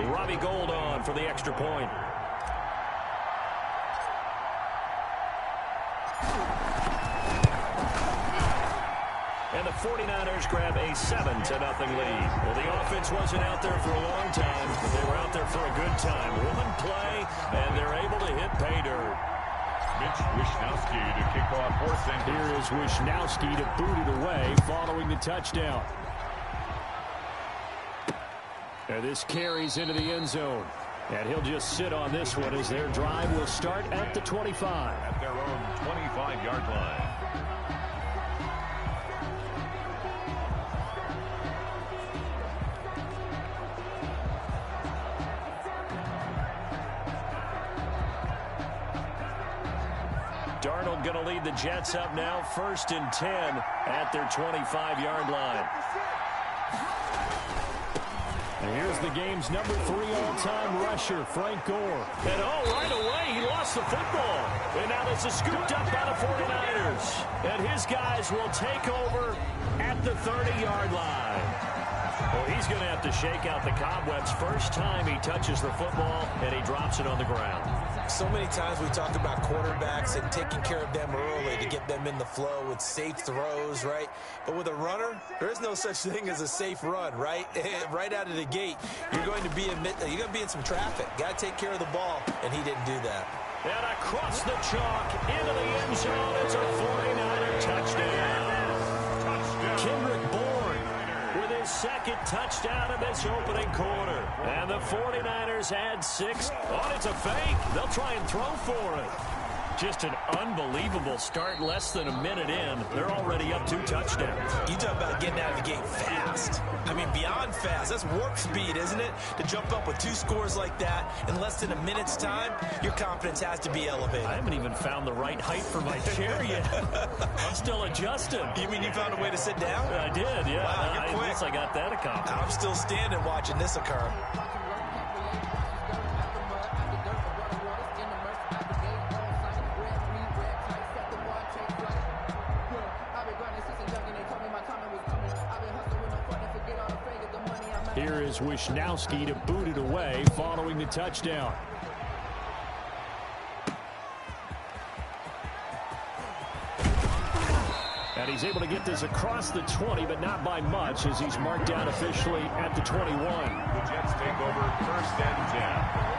Robbie Gould on for the extra point. And the 49ers grab a 7-0 lead. Well, the offense wasn't out there for a long time, but they were out there for a good time. One play, and they're able to hit pay dirt. Mitch Wishnowsky to kick off for St. Here is Wishnowsky to boot it away following the touchdown. And this carries into the end zone. And he'll just sit on this one as their drive will start at the 25. At their own 25-yard line. Darnold going to lead the Jets up now, 1st and 10 at their 25-yard line. And here's the game's number 3 all-time rusher, Frank Gore. And right away, he lost the football. And now this is scooped up by the 49ers. And his guys will take over at the 30-yard line. Well, he's going to have to shake out the cobwebs first time he touches the football, and he drops it on the ground. So many times we talk about quarterbacks and taking care of them early to get them in the flow with safe throws, right? But with a runner, there is no such thing as a safe run, right? Right out of the gate, you're going to be in some traffic. Got to take care of the ball, and he didn't do that. And across the chalk into the end zone, it's a 49er touchdown. Kendrick Bourne with his 2nd touchdown of this opening quarter. And the 49ers add 6. Oh, it's a fake. They'll try and throw for it. Just an unbelievable start. Less than a minute in, they're already up 2 touchdowns. You talk about getting out of the gate fast. I mean, beyond fast. That's warp speed, isn't it? To jump up with 2 scores like that in less than a minute's time, your confidence has to be elevated. I haven't even found the right height for my chair yet. I'm still adjusting. You mean you found a way to sit down? I did, yeah. Wow, you're quick. At least I got that accomplished. I'm still standing watching this occur. Here is Wishnowsky to boot it away following the touchdown. And he's able to get this across the 20, but not by much, as he's marked down officially at the 21. The Jets take over 1st and 10.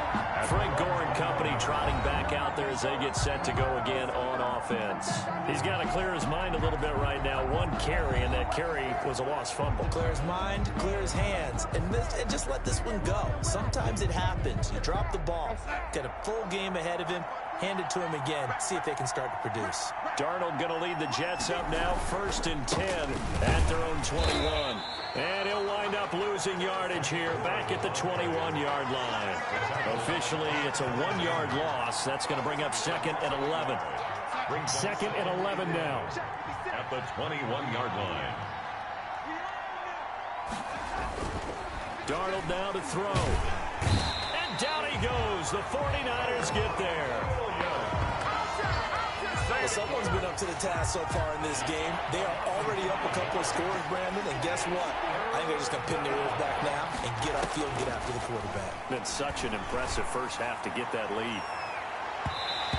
Frank Gore and company trotting back out there as they get set to go again on offense. He's got to clear his mind a little bit right now. 1 carry, and that carry was a lost fumble. Clear his mind, clear his hands, and just let this one go. Sometimes it happens. You drop the ball. Got a full game ahead of him. Hand it to him again. See if they can start to produce. Darnold going to lead the Jets up now, 1st and 10 at their own 21. And he'll wind up losing yardage here back at the 21-yard line. Officially, it's a 1-yard loss. That's going to bring up 2nd and 11. 2nd and 11 now. At the 21-yard line. Darnold now to throw. And down he goes. The 49ers get there. Well, someone's been up to the task so far in this game. They are already up a couple of scores, Brandon, and guess what? I think they're just going to pin their ears back now and get upfield and get after the quarterback. Been such an impressive first half to get that lead.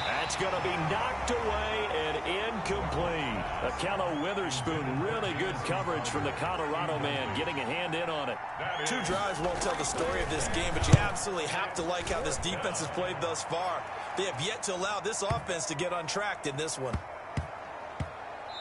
That's going to be knocked away and incomplete. Akello Witherspoon, really good coverage from the Colorado man, getting a hand in on it. 2 drives won't tell the story of this game, but you absolutely have to like how this defense has played thus far. They have yet to allow this offense to get untracked in this one.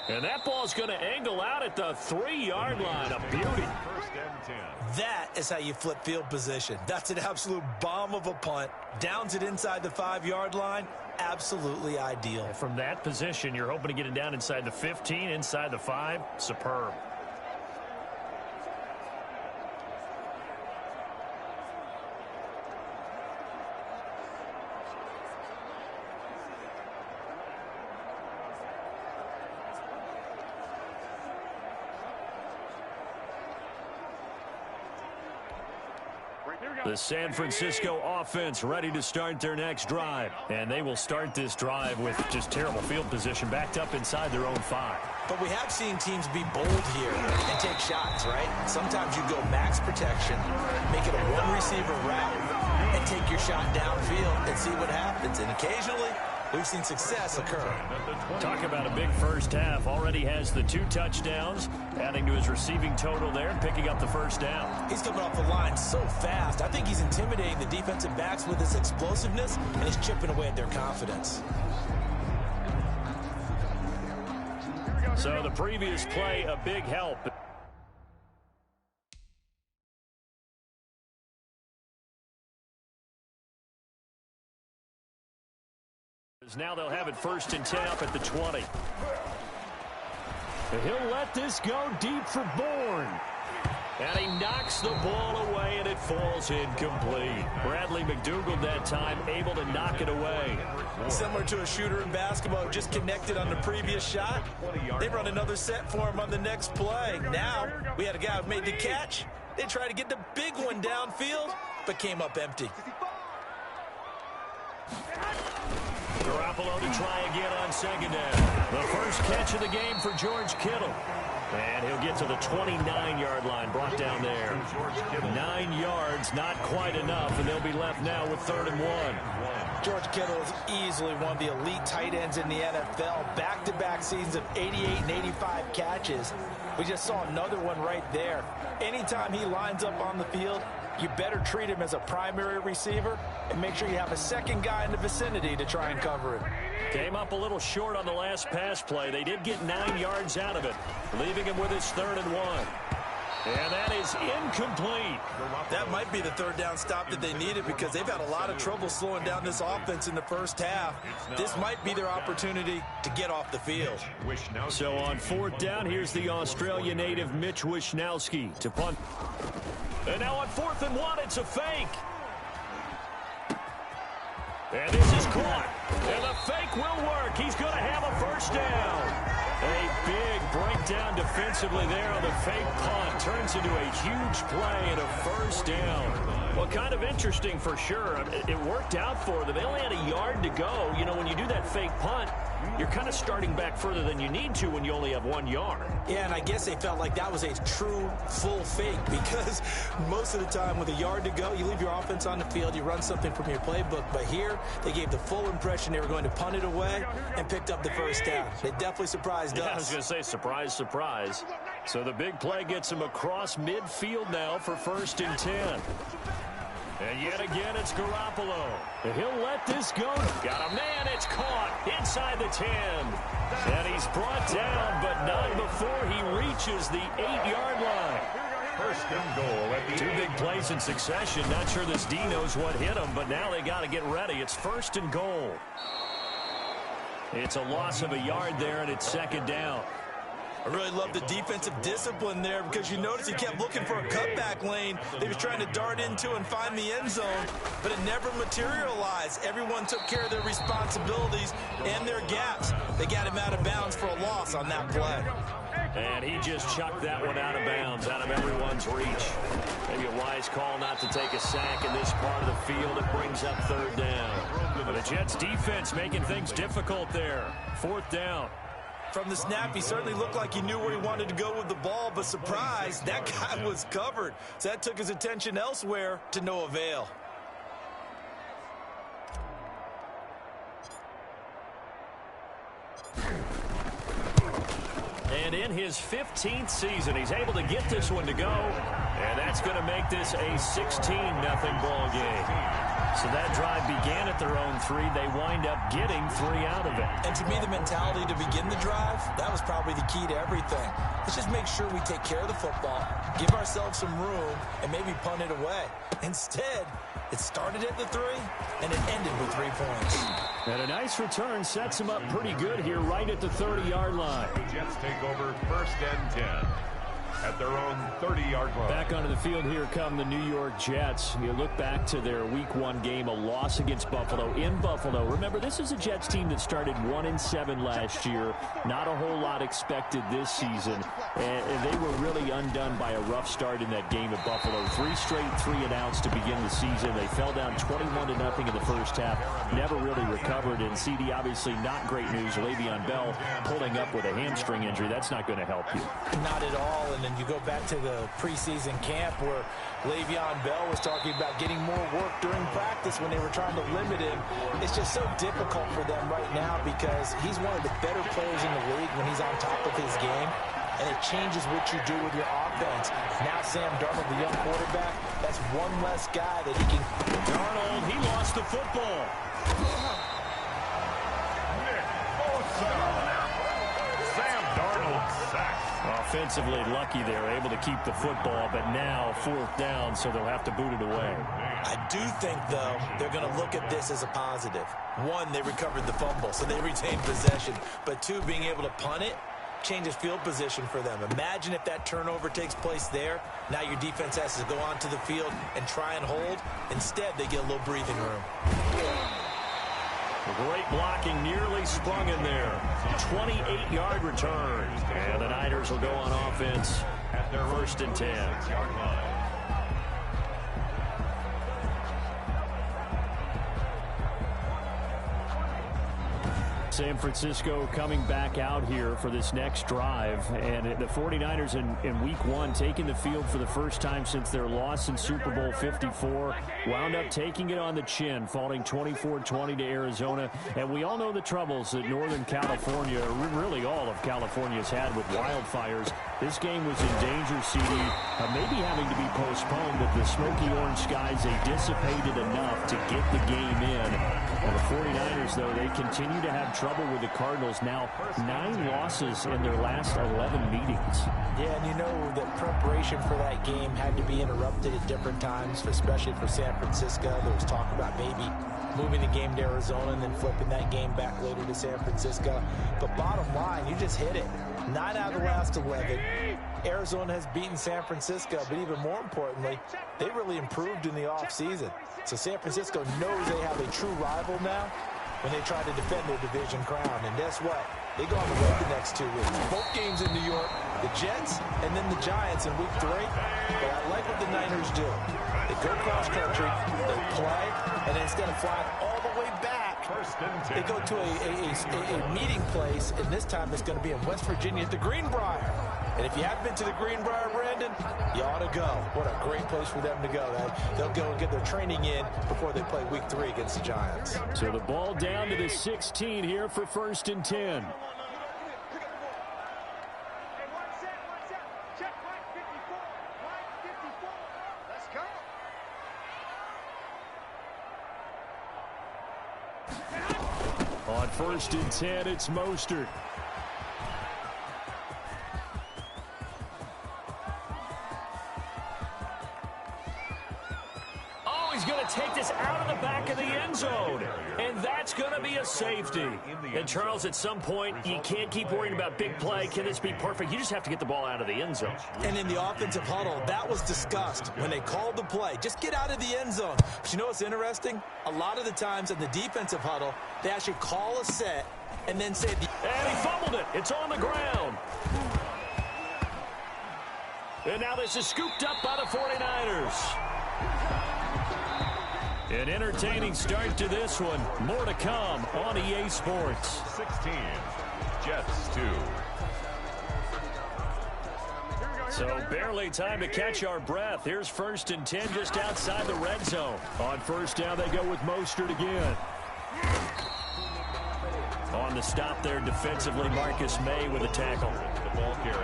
And that ball's going to angle out at the 3-yard line. A beauty. 1st and 10. That is how you flip field position. That's an absolute bomb of a punt. Downs it inside the 5-yard line. Absolutely ideal. From that position, you're hoping to get it down inside the 15, inside the 5. Superb. The San Francisco offense ready to start their next drive. And they will start this drive with just terrible field position backed up inside their own 5. But we have seen teams be bold here and take shots, right? Sometimes you go max protection, make it a one-receiver route, and take your shot downfield and see what happens. And occasionally, we've seen success occur. Talk about a big first half. Already has the 2 touchdowns, adding to his receiving total there and picking up the first down. He's coming off the line so fast. I think he's intimidating the defensive backs with his explosiveness, and he's chipping away at their confidence. So the previous play, a big help. Now they'll have it 1st and 10 up at the 20. He'll let this go deep for Bourne. And he knocks the ball away, and it falls incomplete. Bradley McDougald that time able to knock it away. Similar to a shooter in basketball who just connected on the previous shot. They run another set for him on the next play. Now we had a guy who made the catch. They tried to get the big one downfield, but came up empty. Garoppolo to try again on 2nd down. The first catch of the game for George Kittle. And he'll get to the 29-yard line, brought down there. 9 yards, not quite enough, and they'll be left now with 3rd and 1. George Kittle is easily one of the elite tight ends in the NFL. Back-to-back seasons of 88 and 85 catches. We just saw another one right there. Anytime he lines up on the field, you better treat him as a primary receiver and make sure you have a second guy in the vicinity to try and cover him. Came up a little short on the last pass play. They did get 9 yards out of it, leaving him with his 3rd and 1. And that is incomplete. That might be the 3rd down stop that they needed because they've had a lot of trouble slowing down this offense in the first half. This might be their opportunity to get off the field. So on 4th down, here's the Australia native Mitch Wishnowsky to punt. And now on 4th and 1, it's a fake. And this is caught. And the fake will work. He's going to have a 1st down. A big breakdown defensively there on the fake punt. Turns into a huge play and a 1st down. Well, kind of interesting for sure. It worked out for them. They only had a yard to go. You know, when you do that fake punt, you're kind of starting back further than you need to when you only have 1 yard. Yeah, and I guess they felt like that was a true full fake because most of the time with a yard to go, you leave your offense on the field, you run something from your playbook. But here, they gave the full impression they were going to punt it away and picked up the 1st down. They definitely surprised us. I was going to say, surprise, surprise. So the big play gets him across midfield now for 1st and 10. And yet again, it's Garoppolo. He'll let this go. Got a man. It's caught inside the 10. And he's brought down, but not before he reaches the 8-yard line. 1st and goal at the 2 big plays in succession. Not sure this D knows what hit him, but now they got to get ready. It's 1st and goal. It's a loss of a yard there, and it's 2nd down. I really love the defensive discipline there because you notice he kept looking for a cutback lane. They was trying to dart into and find the end zone, but it never materialized. Everyone took care of their responsibilities and their gaps. They got him out of bounds for a loss on that play. And he just chucked that one out of bounds, out of everyone's reach. Maybe a wise call not to take a sack in this part of the field. It brings up 3rd down. But the Jets defense making things difficult there. 4th down. From the snap, he certainly looked like he knew where he wanted to go with the ball, but surprise, that guy was covered. So that took his attention elsewhere to no avail. And in his 15th season, he's able to get this one to go. And that's going to make this a 16-0 ball game. So that drive began at their own 3. They wind up getting 3 out of it. And to me, the mentality to begin the drive, that was probably the key to everything. Let's just make sure we take care of the football, give ourselves some room, and maybe punt it away. Instead, it started at the 3, and it ended with 3 points. And a nice return sets him up pretty good here right at the 30-yard line. The Jets take over 1st and 10 at their own 30-yard line. Back onto the field here come the New York Jets. You look back to their Week 1 game, a loss against Buffalo in Buffalo. Remember, this is a Jets team that started 1-7 last year. Not a whole lot expected this season. And they were really undone by a rough start in that game at Buffalo. 3 straight 3-and-outs to begin the season. They fell down 21-0 in the first half. Never really recovered. And CD, obviously not great news. Le'Veon Bell pulling up with a hamstring injury. That's not going to help you. Not at all. And then you You go back to the preseason camp where Le'Veon Bell was talking about getting more work during practice when they were trying to limit him. It's just so difficult for them right now because he's one of the better players in the league when he's on top of his game, and it changes what you do with your offense. Now Sam Darnold, the young quarterback, that's one less guy that he can... Darnold, he lost the football. Sam Darnold sacked. Offensively lucky they're able to keep the football, but now 4th down, so they'll have to boot it away. I do think, though, they're going to look at this as a positive. One, they recovered the fumble, so they retained possession. But two, being able to punt it changes field position for them. Imagine if that turnover takes place there. Now your defense has to go onto the field and try and hold. Instead, they get a little breathing room. Great blocking, nearly sprung in there. 28-yard return. And the Niners will go on offense at their 1st and 10. San Francisco coming back out here for this next drive. And the 49ers in week 1 taking the field for the first time since their loss in Super Bowl 54. Wound up taking it on the chin, falling 24-20 to Arizona. And we all know the troubles that Northern California, really all of California, has had with wildfires. This game was in danger, CD, maybe having to be postponed, but the smoky orange skies, they dissipated enough to get the game in. And the 49ers, though, they continue to have trouble with the Cardinals. Now 9 losses in their last 11 meetings. Yeah, and you know that preparation for that game had to be interrupted at different times, especially for San Francisco. There was talk about maybe moving the game to Arizona and then flipping that game back later to San Francisco. But bottom line, you just hit it. 9 out of the last 11. Arizona has beaten San Francisco, but even more importantly, they really improved in the offseason. So San Francisco knows they have a true rival now when they try to defend their division crown. And guess what? They go on the road the next 2 weeks. Both games in New York, the Jets and then the Giants in week 3. But I like what the Niners do. They go cross country, they play, and then instead of flying all the way back, they go to a meeting place, and this time it's going to be in West Virginia at the Greenbrier. And if you haven't been to the Greenbrier, Brandon, you ought to go. What a great place for them to go. They'll go and get their training in before they play week 3 against the Giants. So the ball down to the 16 here for 1st and 10. On 1st and 10, it's Mostert. Oh, he's going to take this out of the back of the end zone. And that's going to be a safety. And, Charles, at some point, you can't keep worrying about big play. Can this be perfect? You just have to get the ball out of the end zone. And in the offensive huddle, that was discussed when they called the play. Just get out of the end zone. But you know what's interesting? A lot of the times in the defensive huddle, they actually call a set and then say... And he fumbled it. It's on the ground. And now this is scooped up by the 49ers. An entertaining start to this one. More to come on EA Sports. 16, Jets 2. So barely time to catch our breath. Here's 1st and 10 just outside the red zone. On 1st down, they go with Mostert again. On the stop there defensively, Marcus May with a tackle.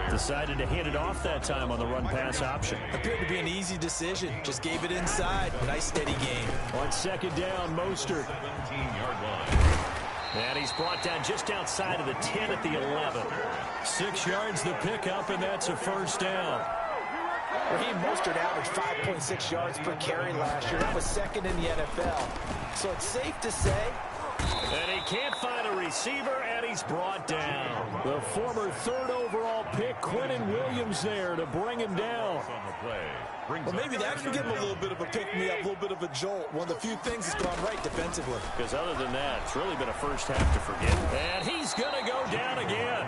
Decided to hand it off that time on the run-pass option. Appeared to be an easy decision. Just gave it inside. Nice steady game. On 2nd down, Mostert. 17-yard line. And he's brought down just outside of the 10 at the 11. 6 yards the pickup, and that's a 1st down. Raheem Mostert averaged 5.6 yards per carry last year. That was 2nd in the NFL. So it's safe to say... And he can't find a receiver, and he's brought down. The former 3rd overall pick, Quentin Williams, there to bring him down. Well, maybe that can give him a little bit of a pick-me-up, a little bit of a jolt. One of the few things that's gone right defensively. Because other than that, it's really been a first half to forget. And he's going to go down again.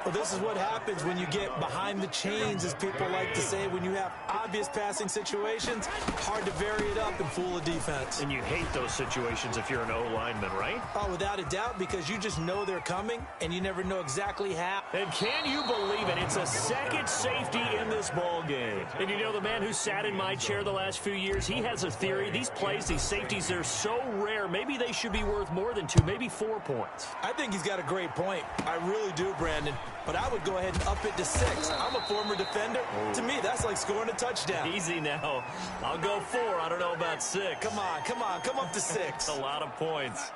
Well, this is what happens when you get behind the chains, as people like to say. When you have obvious passing situations, hard to vary it up and fool a defense. And you hate those situations if you're an O-lineman, right? Oh, without a doubt, because you just know they're coming, and you never know exactly how. And can you believe it? It's a second safety in this ball game. And you know, the man who sat in my chair the last few years, he has a theory. These plays, these safeties, they're so rare. Maybe they should be worth more than 2, maybe 4 points. I think he's got a great point. I really do, Brandon. But I would go ahead and up it to 6. I'm a former defender. To me, that's like scoring a touchdown. Easy now. I'll go 4. I don't know about 6. Come on. Come up to 6. A lot of points.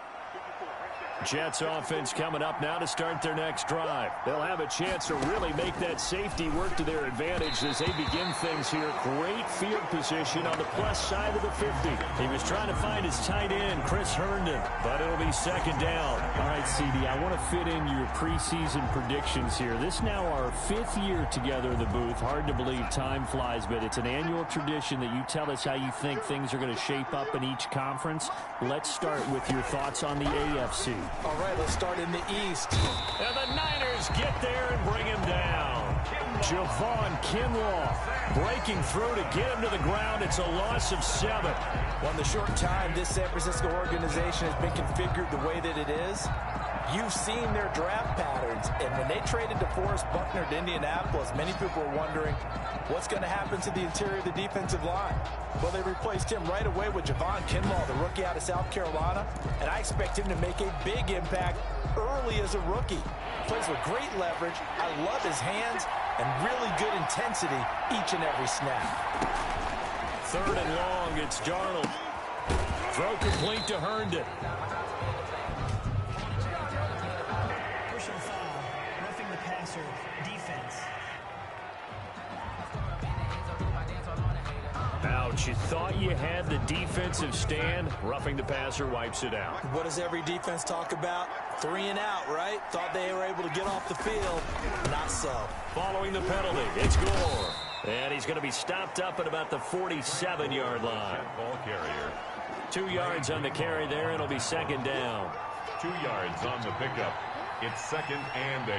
Jets offense coming up now to start their next drive. They'll have a chance to really make that safety work to their advantage as they begin things here. Great field position on the plus side of the 50. He was trying to find his tight end, Chris Herndon, but it'll be second down. All right, CD, I want to fit in your preseason predictions here. This is now our 5th year together in the booth. Hard to believe time flies, but it's an annual tradition that you tell us how you think things are going to shape up in each conference. Let's start with your thoughts on the AFC. All right, let's start in the East. And the Niners get there and bring him down. Javon Kinlaw breaking through to get him to the ground. It's a loss of 7. Well, in the short time this San Francisco organization has been configured the way that it is, you've seen their draft patterns. And when they traded DeForest Buckner to Indianapolis, many people were wondering what's going to happen to the interior of the defensive line. Well, they replaced him right away with Javon Kinlaw, the rookie out of South Carolina, and I expect him to make a big impact early as a rookie. Plays with great leverage. I love his hands and really good intensity each and every snap. 3rd and long, it's Darnold. Throw complete to Herndon. Personal foul, roughing the passer, defense. Ouch, you thought you had the defensive stand. Roughing the passer wipes it out. What does every defense talk about? 3 and out, right? Thought they were able to get off the field. Not so. Following the penalty, it's Gore. And he's going to be stopped up at about the 47-yard line. Ball carrier. 2 yards on the carry there. It'll be second down. 2 yards on the pickup. It's 2nd and 8.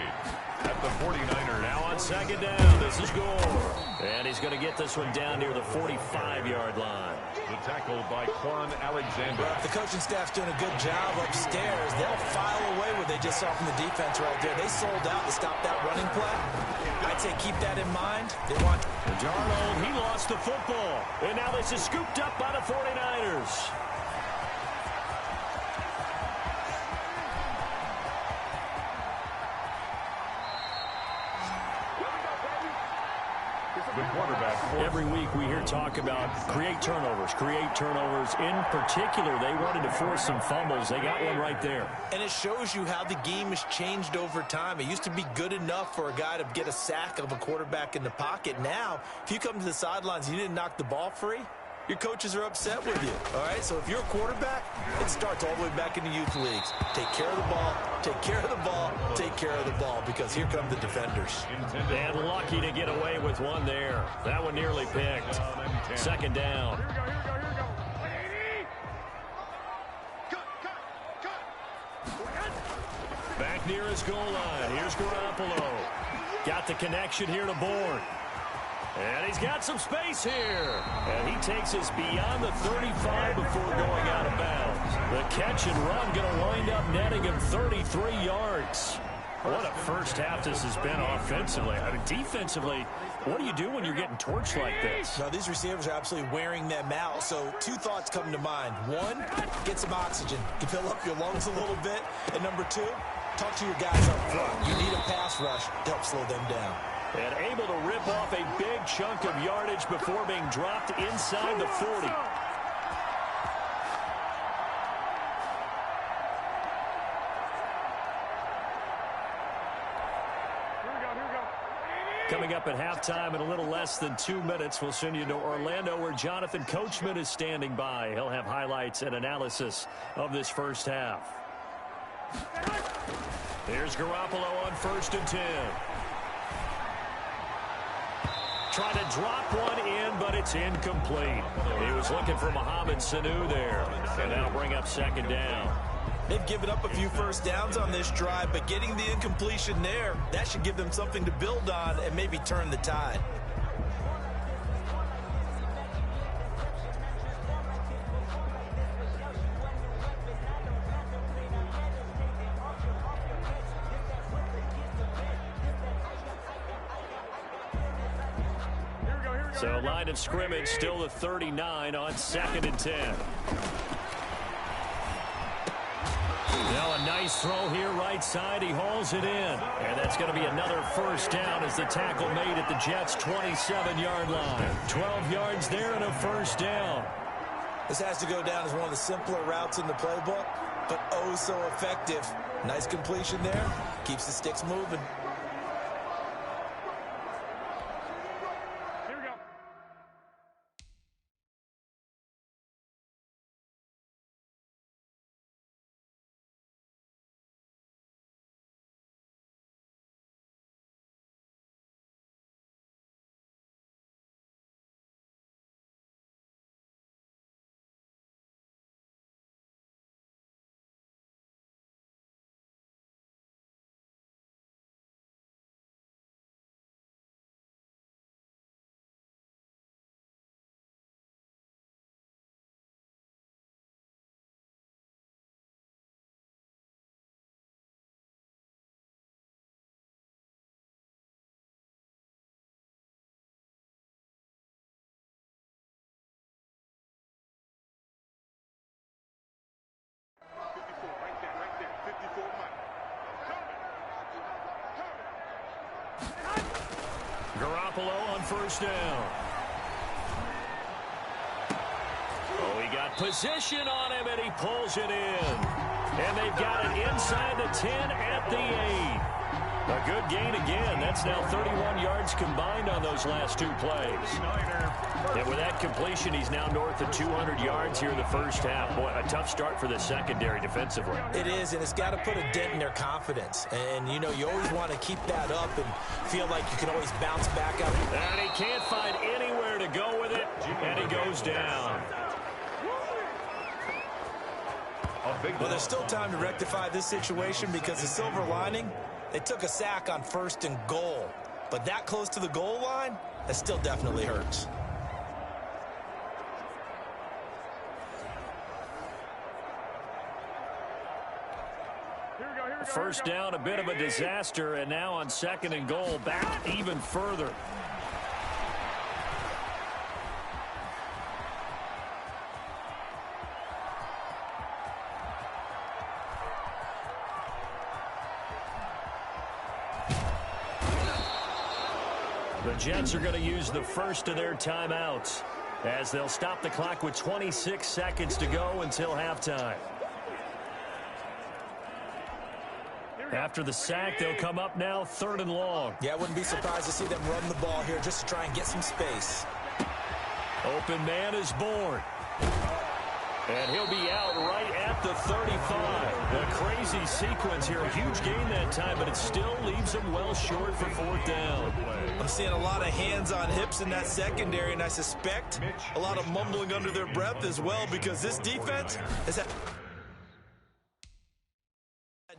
At the 49ers. Now on second down, this is Gore. And he's going to get this one down near the 45-yard line. The tackle by Quan Alexander. Well, if the coaching staff's doing a good job upstairs, they'll file away what they just saw from the defense right there. They sold out to stop that running play. I'd say keep that in mind. They want... Darnold, he lost the football. And now this is scooped up by the 49ers. The quarterback. Every week we hear talk about create turnovers. In particular, they wanted to force some fumbles. They got one right there. And it shows you how the game has changed over time. It used to be good enough for a guy to get a sack of a quarterback in the pocket. Now, if you come to the sidelines and you didn't knock the ball free, your coaches are upset with you, all right? So if you're a quarterback, it starts all the way back in the youth leagues. Take care of the ball, take care of the ball, take care of the ball, because here come the defenders. And lucky to get away with one there. That one nearly picked. Second down. Back near his goal line. Here's Garoppolo. Got the connection here to Bourne. And he's got some space here. And he takes us beyond the 35 before going out of bounds. The catch and run going to wind up netting him 33 yards. What a first half this has been offensively. I mean, defensively, what do you do when you're getting torched like this? Now, these receivers are absolutely wearing them out. So 2 thoughts come to mind. 1, get some oxygen. You fill up your lungs a little bit. And number 2, talk to your guys up front. You need a pass rush to help slow them down. And able to rip off a big chunk of yardage before being dropped inside the 40. Coming up at halftime in a little less than 2 minutes, we'll send you to Orlando where Jonathan Coachman is standing by. He'll have highlights and analysis of this first half. Here's Garoppolo on 1st and 10. Trying to drop one in, but it's incomplete. He was looking for Mohamed Sanu there. And that'll bring up second down. They've given up a few first downs on this drive, but getting the incompletion there, that should give them something to build on and maybe turn the tide. So line of scrimmage still the 39 on 2nd and 10. Now a nice throw here right side. He hauls it in. And that's going to be another first down as the tackle made at the Jets' 27-yard line. 12 yards there and a first down. This has to go down as one of the simpler routes in the playbook, but oh so effective. Nice completion there. Keeps the sticks moving. Garoppolo on first down. Oh, he got position on him, and he pulls it in. And they've got it inside the 10 at the 8. A good gain again. That's now 31 yards combined on those last two plays. And with that completion, he's now north of 200 yards here in the first half. Boy, a tough start for the secondary defensively. It is, and it's got to put a dent in their confidence. And, you know, you always want to keep that up and feel like you can always bounce back up. And he can't find anywhere to go with it, and he goes down. Well, there's still time to rectify this situation because the silver lining, they took a sack on 1st and goal. But that close to the goal line, that still definitely hurts. First down, a bit of a disaster, and now on 2nd and goal, back even further. The Jets are going to use the first of their timeouts as they'll stop the clock with 26 seconds to go until halftime. After the sack, they'll come up now 3rd and long. Yeah, I wouldn't be surprised to see them run the ball here just to try and get some space. Open man is born. And he'll be out right at the 35. A crazy sequence here. A huge gain that time, but it still leaves him well short for 4th down. I'm seeing a lot of hands on hips in that secondary, and I suspect a lot of mumbling under their breath as well because this defense has had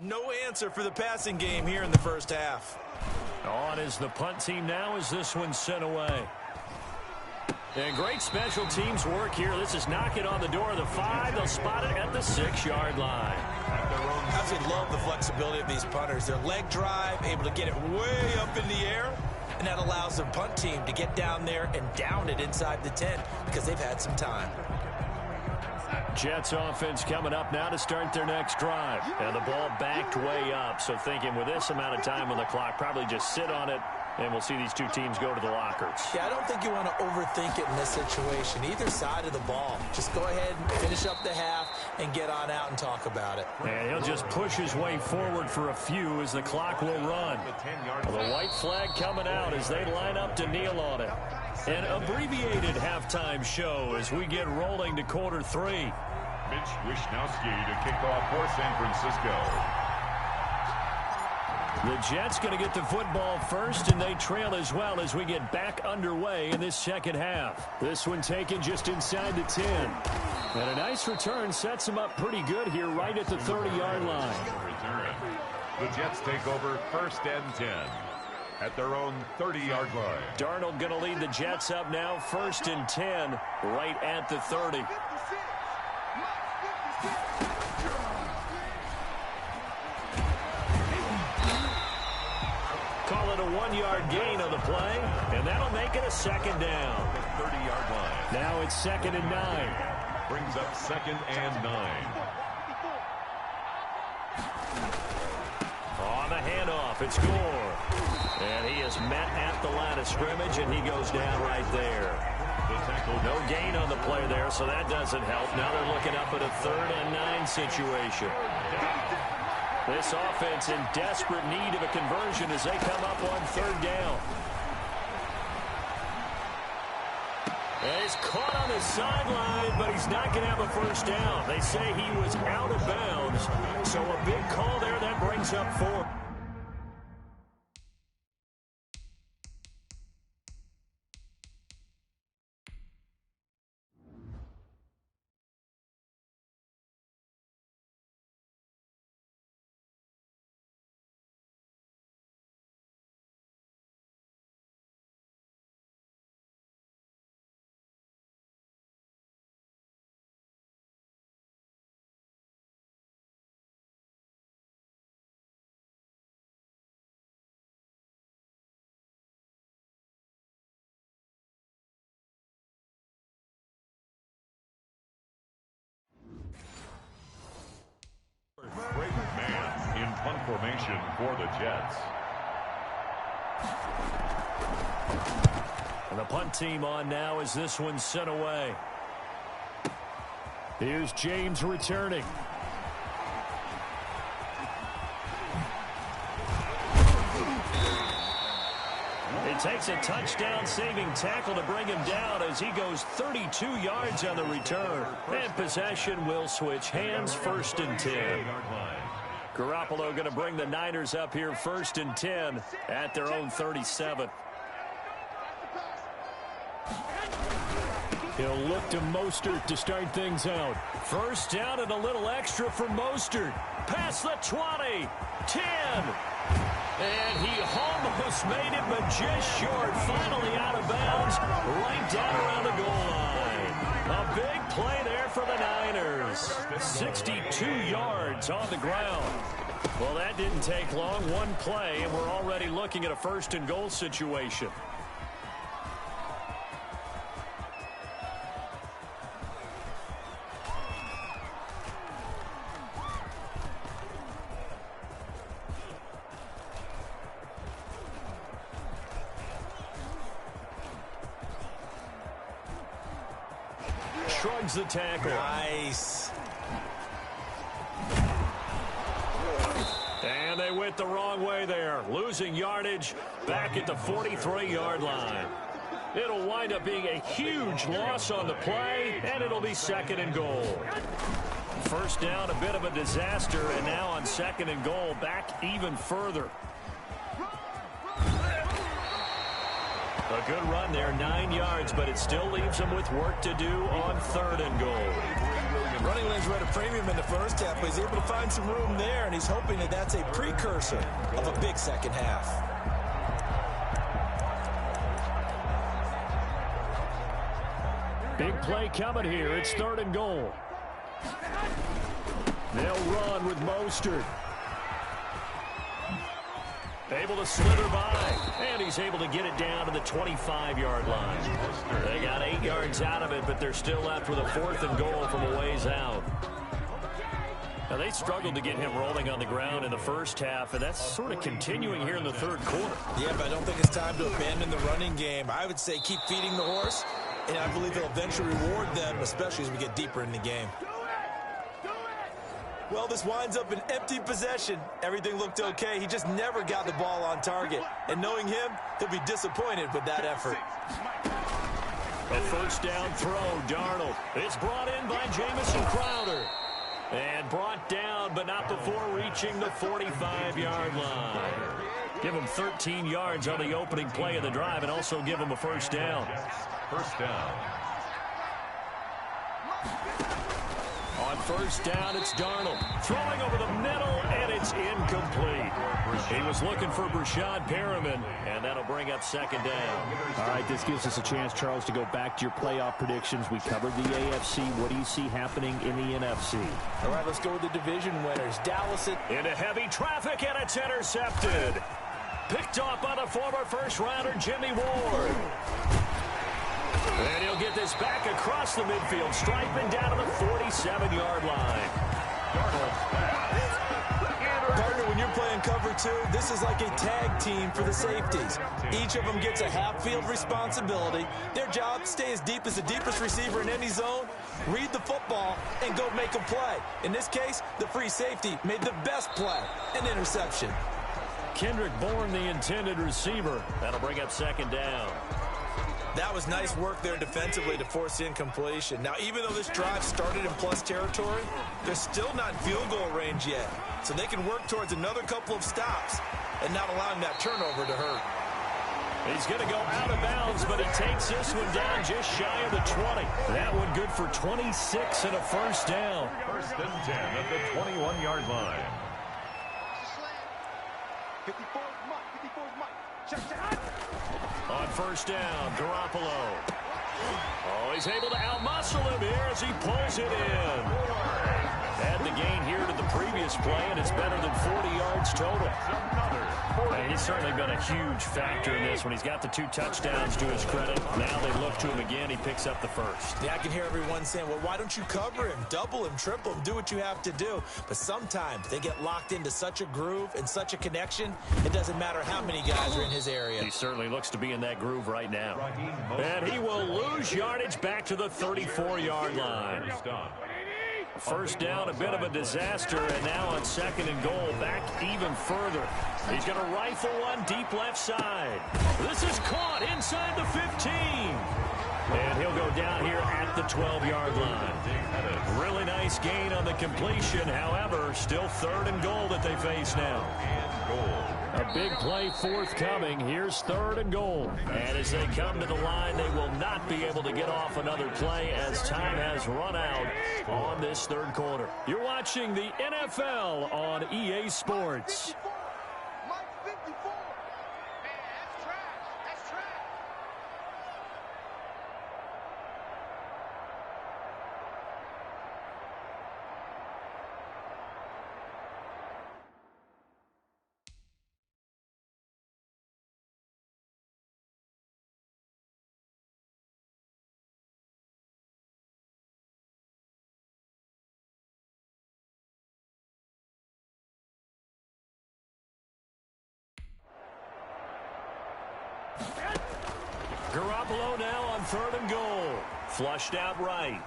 no answer for the passing game here in the first half. On is the punt team now as this one's sent away. And great special teams work here. This is knocking on the door of the 5. They'll spot it at the 6-yard line. I absolutely love the flexibility of these punters. Their leg drive, able to get it way up in the air, and that allows the punt team to get down there and down it inside the 10 because they've had some time. Jets offense coming up now to start their next drive. And the ball backed way up, so thinking with this amount of time on the clock, probably just sit on it, and we'll see these two teams go to the lockers. Yeah, I don't think you want to overthink it in this situation. Either side of the ball. Just go ahead and finish up the half and get on out and talk about it. And he'll just push his way forward for a few as the clock will run. The white flag coming out as they line up to kneel on it. An abbreviated halftime show as we get rolling to quarter 3. Mitch Wishnowsky to kick off for San Francisco. The Jets going to get the football first, and they trail as well as we get back underway in this second half. This one taken just inside the 10. And a nice return sets them up pretty good here right at the 30-yard line. The Jets take over first and 10 at their own 30-yard line. Darnold going to lead the Jets up now, first and 10, right at the 30. Call it a 1-yard gain on the play, and that'll make it a second down. 30-yard line. Now it's second and 9. Brings up second and 9. On the handoff, it's Gore. And he is met at the line of scrimmage, and he goes down right there. No gain on the play there, so that doesn't help. Now they're looking up at a 3rd and 9 situation. This offense in desperate need of a conversion as they come up on 3rd down. And he's caught on the sideline, but he's not going to have a first down. They say he was out of bounds, so a big call there that brings up 4. Great man in punt formation for the Jets. And the punt team on now as this one's sent away. Here's James returning. It takes a touchdown-saving tackle to bring him down as he goes 32 yards on the return. And possession will switch hands, 1st and 10. Garoppolo going to bring the Niners up here 1st and 10 at their own 37. He'll look to Mostert to start things out. First down and a little extra for Mostert. Past the 20, 10. And he almost made it, but just short. Finally out of bounds, right down around the goal line. A big play there for the Niners. 62 yards on the ground. Well, that didn't take long. One play, and we're already looking at a 1st and goal situation. Shrugs the tackle. Nice. And they went the wrong way there. Losing yardage back at the 43-yard line. It'll wind up being a huge loss on the play, and it'll be 2nd and goal. First down, a bit of a disaster, and now on 2nd and goal, back even further. A good run there, 9 yards, but it still leaves them with work to do on 3rd and goal. Running lanes were at a premium in the first half, but he's able to find some room there, and he's hoping that that's a precursor of a big second half. Big play coming here. It's 3rd and goal. They'll run with Mostert. Able to slither by, and he's able to get it down to the 25-yard line. They got 8 yards out of it, but they're still left with a 4th and goal from a ways out. Now, they struggled to get him rolling on the ground in the first half, and that's sort of continuing here in the 3rd quarter. Yeah, but I don't think it's time to abandon the running game. I would say keep feeding the horse, and I believe he'll eventually reward them, especially as we get deeper in the game. Well, this winds up an empty possession. Everything looked okay. He just never got the ball on target. And knowing him, he'll be disappointed with that effort. A first down throw, Darnold. It's brought in by Jamison Crowder. And brought down, but not before reaching the 45-yard line. Give him 13 yards on the opening play of the drive and also give him a first down. First down. On first down, it's Darnold. Throwing over the middle, and it's incomplete. He was looking for Brashad Perriman, and that'll bring up second down. All right, this gives us a chance, Charles, to go back to your playoff predictions. We covered the AFC. What do you see happening in the NFC? All right, let's go with the division winners. Dallas into heavy traffic, and it's intercepted. Picked off by the former first-rounder Jimmy Ward. And he'll get this back across the midfield, striping down to the 47-yard line. Partner, when you're playing cover two, this is like a tag team for the safeties. Each of them gets a half-field responsibility. Their job, stay as deep as the deepest receiver in any zone, read the football, and go make a play. In this case, the free safety made the best play, an interception. Kendrick Bourne, the intended receiver. That'll bring up second down. That was nice work there defensively to force incompletion. Now, even though this drive started in plus territory, they're still not in field goal range yet. So they can work towards another couple of stops and not allowing that turnover to hurt. He's going to go out of bounds, but he takes this one down just shy of the 20. That one good for 26 and a first down. First and 10 at the 21-yard line. On first down, Garoppolo. Oh, he's able to outmuscle him here as he pulls it in. Had the gain here to the previous play, and it's better than 40 yards total. And he's certainly been a huge factor in this when he's got the 2 touchdowns to his credit. Now they look to him again. He picks up the first. Yeah, I can hear everyone saying, well, why don't you cover him, double him, triple him, do what you have to do. But sometimes they get locked into such a groove and such a connection, it doesn't matter how many guys are in his area. He certainly looks to be in that groove right now. And he will lose yardage back to the 34-yard line. First down, a bit of a disaster, and now on second and goal, back even further. He's going to rifle one deep left side. This is caught inside the 15. And he'll go down here at the 12-yard line. Really nice gain on the completion. However, still third and goal that they face now. A big play forthcoming. Here's third and goal. And as they come to the line, they will not be able to get off another play as time has run out on this third quarter. You're watching the NFL on EA Sports. Garoppolo now on third and goal. Flushed out right.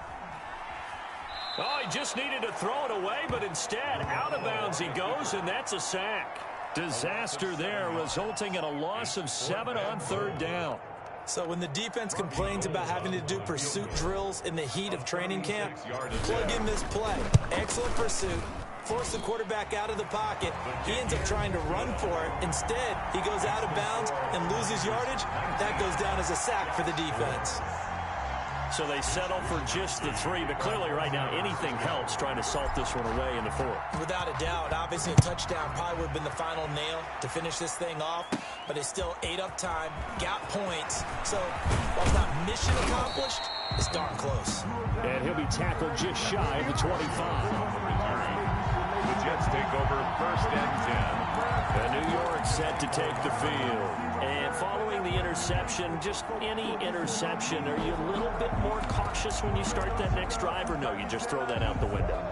Oh, he just needed to throw it away, but instead, out of bounds he goes, and that's a sack. Disaster there, resulting in a loss of 7 on third down. So when the defense complains about having to do pursuit drills in the heat of training camp, plug in this play. Excellent pursuit. Force the quarterback out of the pocket. He ends up trying to run for it. Instead, he goes out of bounds and loses yardage. That goes down as a sack for the defense. So they settle for just the 3, but clearly right now anything helps trying to salt this one away in the 4th. Without a doubt, obviously a touchdown probably would have been the final nail to finish this thing off, but it's still ate up time, got points. So while it's not mission accomplished, it's darn close. And he'll be tackled just shy of the 25. The Jets take over first and 10. And New York set to take the field. And following the interception, just any interception, are you a little bit more cautious when you start that next drive, or no, you just throw that out the window?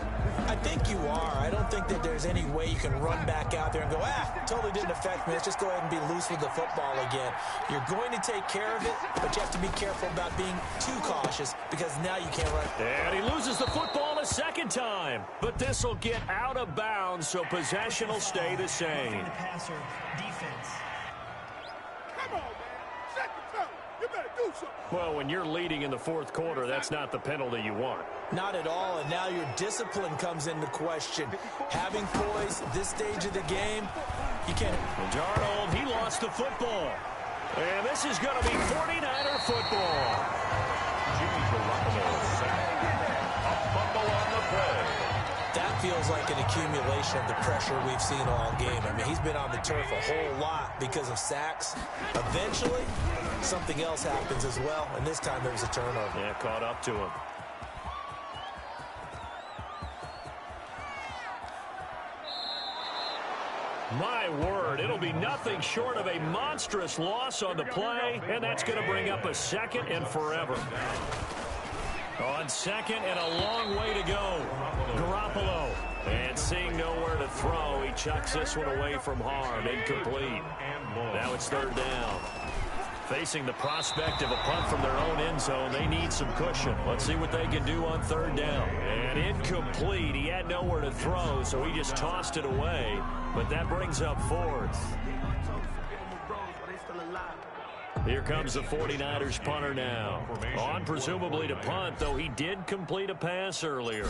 I think you are. I don't think that there's any way you can run back out there and go, totally didn't affect me. Let's just go ahead and be loose with the football again. You're going to take care of it, but you have to be careful about being too cautious because now you can't run. And he loses the football a second time, but this will get out of bounds, so possession will stay the same. The passer defense. Come on, man. Second down. You better do Well, when you're leading in the fourth quarter, that's not the penalty you want. Not at all, and now your discipline comes into question. Having poise at this stage of the game, you can't. Darnold, he lost the football. And this is going to be 49er football. Jimmy Garoppolo sacked. A fumble on the play. That feels like an accumulation of the pressure we've seen all game. I mean, he's been on the turf a whole lot because of sacks. Eventually, something else happens as well, and this time there was a turnover. Yeah, caught up to him. My word, it'll be nothing short of a monstrous loss on the play, and that's going to bring up a second and forever. On second and a long way to go. Garoppolo. And seeing nowhere to throw, he chucks this one away from harm. Incomplete. Now it's third down. Facing the prospect of a punt from their own end zone, they need some cushion. Let's see what they can do on third down. And incomplete. He had nowhere to throw, so he just tossed it away. But that brings up fourth. Here comes the 49ers punter now. On presumably to punt, though he did complete a pass earlier.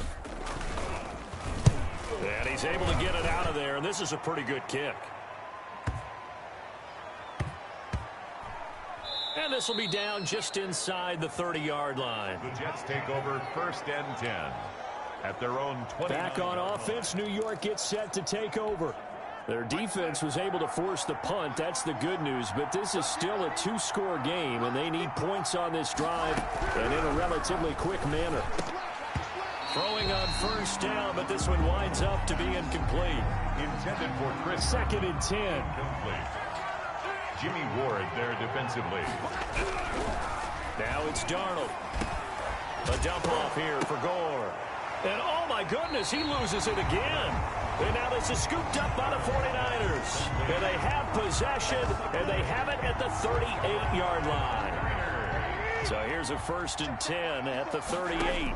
And he's able to get it out of there, and this is a pretty good kick. And this will be down just inside the 30-yard line. The Jets take over first and 10 at their own 20. Back on offense, New York gets set to take over. Their defense was able to force the punt. That's the good news, but this is still a two-score game, and they need points on this drive and in a relatively quick manner. Throwing on first down, but this one winds up to be incomplete. Intended for Chris. Second and 10. Complete. Jimmy Ward there defensively. Now it's Darnold. A dump off here for Gore. And oh my goodness, he loses it again. And now this is scooped up by the 49ers. And they have possession, and they have it at the 38-yard line. So here's a first and 10 at the 38.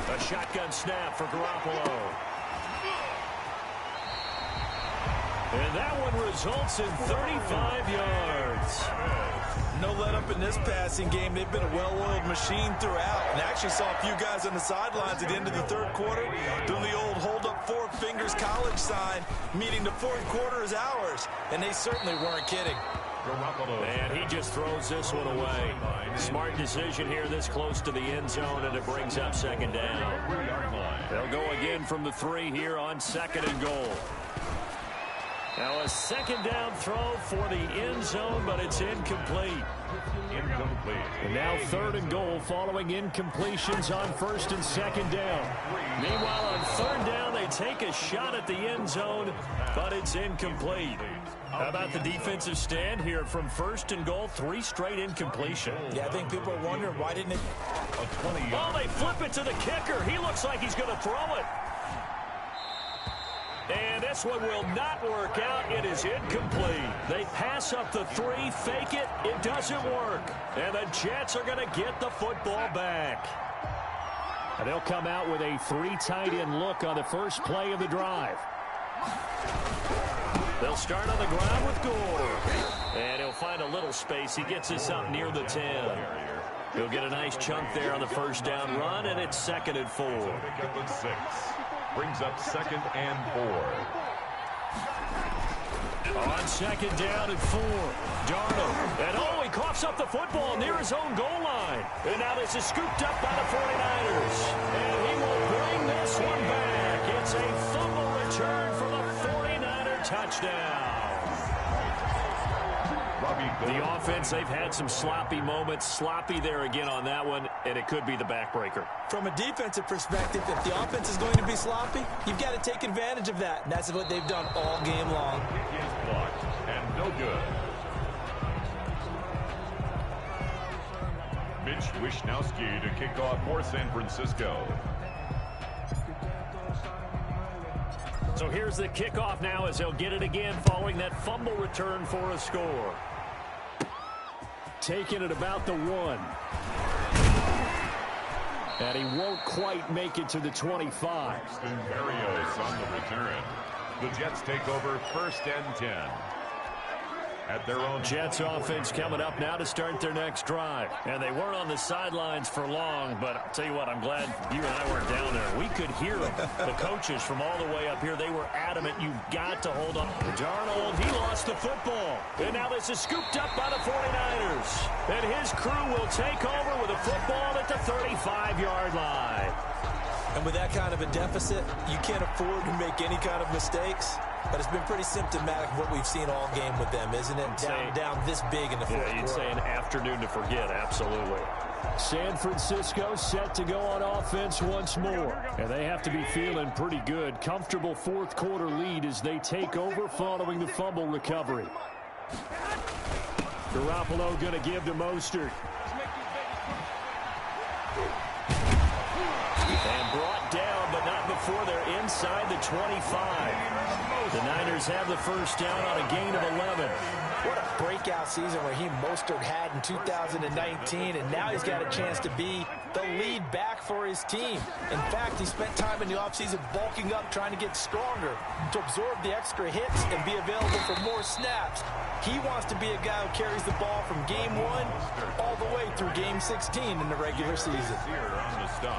A shotgun snap for Garoppolo. And that one results in 35 yards. No let up in this passing game. They've been a well-oiled machine throughout. And I actually saw a few guys on the sidelines at the end of the third quarter doing the old hold up four fingers college sign, meaning the fourth quarter is ours. And they certainly weren't kidding. And he just throws this one away. Smart decision here this close to the end zone, and it brings up second down. They'll go again from the 3 here on second and goal. Now a second down throw for the end zone, but it's incomplete. And now third and goal following incompletions on first and second down. Meanwhile, on third down, they take a shot at the end zone, but it's incomplete. How about the defensive stand here from first and goal? 3 straight incompletion. Yeah, I think people are wondering why didn't it. Oh, they flip it to the kicker. He looks like he's going to throw it. And this one will not work out. It is incomplete. They pass up the 3, fake it. It doesn't work. And the Jets are going to get the football back. And they'll come out with a 3 tight end look on the first play of the drive. They'll start on the ground with Gore. And he'll find a little space. He gets this up near the 10. He'll get a nice chunk there on the first down run, and it's second and 4. Brings up second and 4. On second down and 4. Darnold. And oh, he coughs up the football near his own goal line. And now this is scooped up by the 49ers. And he will bring this one back. It's a fumble return for the 49er touchdown. The offense, they've had some sloppy moments. Sloppy there again on that one, and it could be the backbreaker. From a defensive perspective, if the offense is going to be sloppy, you've got to take advantage of that. And that's what they've done all game long. It is blocked and no good. Mitch Wishnowsky to kick off for San Francisco. So here's the kickoff now as they'll get it again following that fumble return for a score. Taking it about the 1. And he won't quite make it to the 25. Barrios on the return. The Jets take over first and 10. at their own. Jets offense coming up now to start their next drive. And they weren't on the sidelines for long, but I'll tell you what, I'm glad you and I weren't down there. We could hear them. The coaches from all the way up here, they were adamant, you've got to hold on. Darnold, he lost the football. And now this is scooped up by the 49ers. And his crew will take over with a football at the 35-yard line. And with that kind of a deficit, you can't afford to make any kind of mistakes. But it's been pretty symptomatic of what we've seen all game with them, isn't it? Down this big in the fourth quarter. You'd say an afternoon to forget, absolutely. San Francisco set to go on offense once more. And they have to be feeling pretty good. Comfortable fourth quarter lead as they take over following the fumble recovery. Garoppolo going to give to Mostert. And brought down, but not before they're inside the 25. The Niners have the first down on a gain of 11. What a breakout season Raheem Mostert had in 2019, and now he's got a chance to be the lead back for his team. In fact, he spent time in the offseason bulking up, trying to get stronger, to absorb the extra hits and be available for more snaps. He wants to be a guy who carries the ball from game 1 all the way through game 16 in the regular season.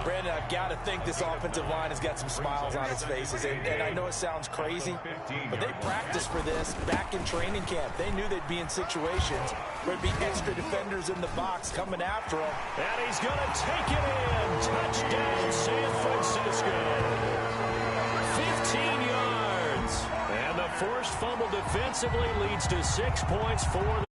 Brandon, I've got to think this offensive line has got some smiles on its faces. And I know it sounds crazy, but they practiced for this back in training camp. They knew they'd be in situations where there'd be extra defenders in the box coming after them. And he's going to take it in. Touchdown, San Francisco. 15 yards. And the forced fumble defensively leads to 6 points for